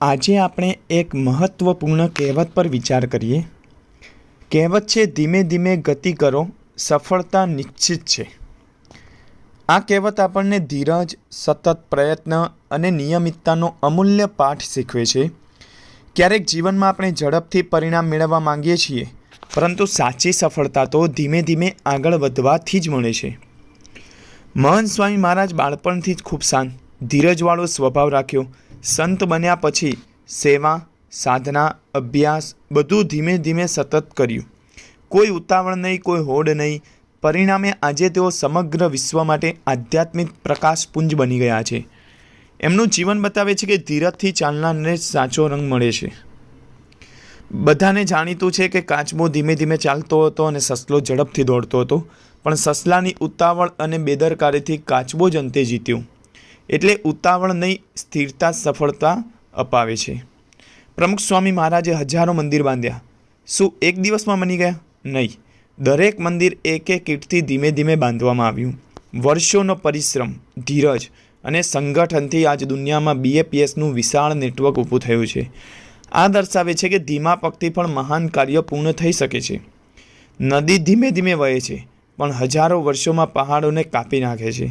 આજે આપણે એક મહત્વપૂર્ણ કહેવત પર વિચાર કરીએ। કહેવત છે, ધીમે ધીમે ગતિ કરો, સફળતા નિશ્ચિત છે। આ કહેવત આપણને ધીરજ, સતત પ્રયત્ન અને નિયમિતતાનો અમૂલ્ય પાઠ શીખવે છે। ક્યારેક જીવનમાં આપણે ઝડપથી પરિણામ મેળવવા માંગીએ છીએ, પરંતુ સાચી સફળતા તો ધીમે ધીમે આગળ વધવાથી જ મળે છે। મહંત સ્વામી મહારાજ બાળપણથી જ ખૂબ શાંત, ધીરજવાળો સ્વભાવ રાખ્યો। સંત બન્યા પછી સેવા, સાધના, અભ્યાસ બધું ધીમે ધીમે સતત કર્યું। કોઈ ઉતાવળ નહીં, કોઈ હોડ નહીં। પરિણામે આજે તેઓ સમગ્ર વિશ્વ માટે આધ્યાત્મિક પ્રકાશપુંજ બની ગયા છે। એમનું જીવન બતાવે છે કે ધીરજથી ચાલનારને સાચો રંગ મળે છે। બધાને જાણીતું છે કે કાચબો ધીમે ધીમે ચાલતો હતો અને સસલો ઝડપથી દોડતો હતો, પણ સસલાની ઉતાવળ અને બેદરકારીથી કાચબો જ અંતે જીત્યો। એટલે ઉતાવળ નહીં, સ્થિરતા સફળતા અપાવે છે। પ્રમુખ સ્વામી મહારાજે હજારો મંદિર બાંધ્યા। શું એક દિવસમાં બની ગયા? નહીં, દરેક મંદિર એક એક ઈંટથી ધીમે ધીમે બાંધવામાં આવ્યું। વર્ષોનો પરિશ્રમ, ધીરજ અને સંગઠનથી આજ દુનિયામાં BAPSનું વિશાળ નેટવર્ક ઊભું થયું છે। આ દર્શાવે છે કે ધીમા પગથી પણ મહાન કાર્ય પૂર્ણ થઈ શકે છે। નદી ધીમે ધીમે વહે છે, પણ હજારો વર્ષોમાં પહાડોને કાપી નાખે છે।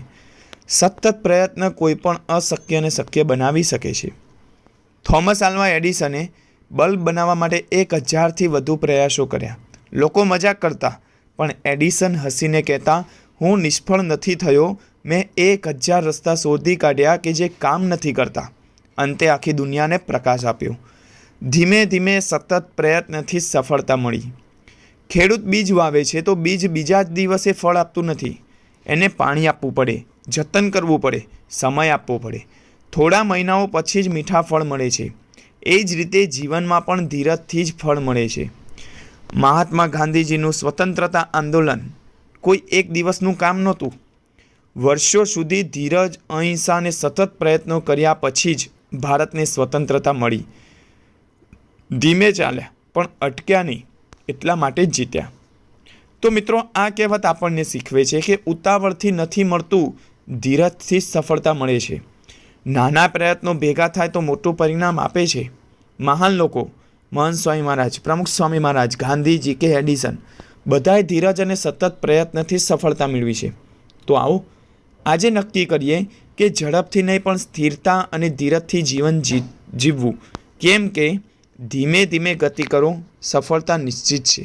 સતત પ્રયત્ન કોઈ પણ અશક્યને શક્ય બનાવી શકે છે। થોમસ આલ્વા એડિસને બલ્બ બનાવવા માટે 1000થી વધુ પ્રયાસો કર્યા। લોકો મજાક કરતા, પણ એડિસન હસીને કહેતા, હું નિષ્ફળ નથી થયો, મેં 1000 રસ્તા શોધી કાઢ્યા કે જે કામ નથી કરતા। અંતે આખી દુનિયાને પ્રકાશ આપ્યો। ધીમે ધીમે સતત પ્રયત્નથી સફળતા મળી। ખેડૂત બીજ વાવે છે તો બીજ બીજા જ દિવસે ફળ આપતું નથી। એને પાણી આપવું પડે, જતન કરવું પડે, સમય આપવો પડે। થોડા મહિનાઓ પછી જ મીઠા ફળ મળે છે। એ જ રીતે જીવનમાં પણ ધીરજથી જ ફળ મળે છે। મહાત્મા ગાંધીજીનું સ્વતંત્રતા આંદોલન કોઈ એક દિવસનું કામ નહોતું। વર્ષો સુધી ધીરજ, અહિંસા અને સતત પ્રયત્નો કર્યા પછી જ ભારતને સ્વતંત્રતા મળી। ધીમે ચાલ્યા, પણ અટક્યા નહીં, એટલા માટે જ જીત્યા। તો મિત્રો, આ કહેવત આપણને શીખવે છે કે ઉતાવળથી નથી મળતું, ધીરજથી સફળતા મળે છે। નાના પ્રયત્નો ભેગા થાય તો મોટું પરિણામ આપે છે। મહાન લોકો, મહંત સ્વામી મહારાજ, પ્રમુખ સ્વામી મહારાજ, ગાંધીજી કે એડિસન, બધાએ ધીરજ અને સતત પ્રયત્નથી સફળતા મેળવી છે। તો આવો આજે નક્કી કરીએ કે ઝડપથી નહીં, પણ સ્થિરતા અને ધીરજથી જીવન જીવવું। કેમ કે ધીમે ધીમે ગતિ કરો, સફળતા નિશ્ચિત છે।